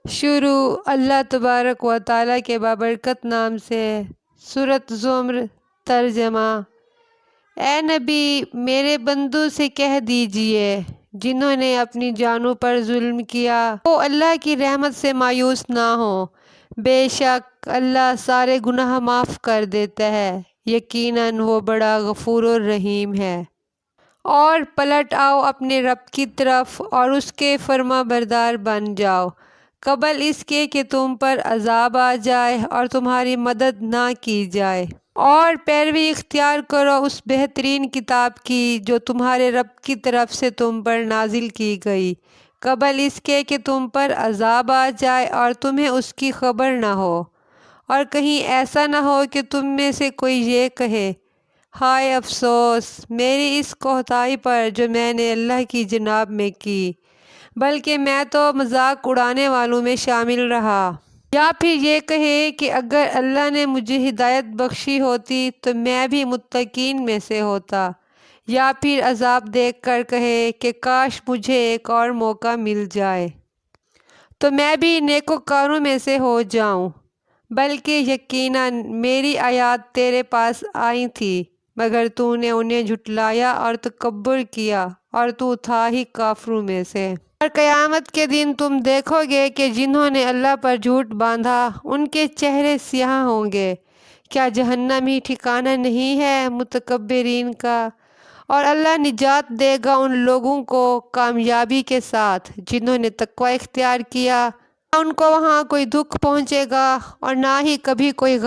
شروع اللہ تبارک و تعالیٰ کے بابرکت نام سے۔ سورۃ زمر ترجمہ۔ اے نبی، میرے بندوں سے کہہ دیجئے جنہوں نے اپنی جانوں پر ظلم کیا، وہ اللہ کی رحمت سے مایوس نہ ہوں۔ بے شک اللہ سارے گناہ معاف کر دیتا ہے، یقیناً وہ بڑا غفور و رحیم ہے۔ اور پلٹ آؤ اپنے رب کی طرف اور اس کے فرما بردار بن جاؤ، قبل اس کے کہ تم پر عذاب آ جائے اور تمہاری مدد نہ کی جائے۔ اور پیروی اختیار کرو اس بہترین کتاب کی جو تمہارے رب کی طرف سے تم پر نازل کی گئی، قبل اس کے کہ تم پر عذاب آ جائے اور تمہیں اس کی خبر نہ ہو۔ اور کہیں ایسا نہ ہو کہ تم میں سے کوئی یہ کہے، ہائے افسوس میری اس کوتاہی پر جو میں نے اللہ کی جناب میں کی، بلکہ میں تو مذاق اڑانے والوں میں شامل رہا۔ یا پھر یہ کہے کہ اگر اللہ نے مجھے ہدایت بخشی ہوتی تو میں بھی متقین میں سے ہوتا۔ یا پھر عذاب دیکھ کر کہے کہ کاش مجھے ایک اور موقع مل جائے تو میں بھی نیکوکاروں میں سے ہو جاؤں۔ بلکہ یقیناً میری آیات تیرے پاس آئی تھیں، مگر تو نے انہیں جھٹلایا اور تکبر کیا اور تو تھا ہی کافروں میں سے۔ اور قیامت کے دن تم دیکھو گے کہ جنہوں نے اللہ پر جھوٹ باندھا ان کے چہرے سیاہ ہوں گے۔ کیا جہنم ہی ٹھکانہ نہیں ہے متکبرین کا؟ اور اللہ نجات دے گا ان لوگوں کو کامیابی کے ساتھ جنہوں نے تقوی اختیار کیا۔ نہ ان کو وہاں کوئی دکھ پہنچے گا اور نہ ہی کبھی کوئی غم۔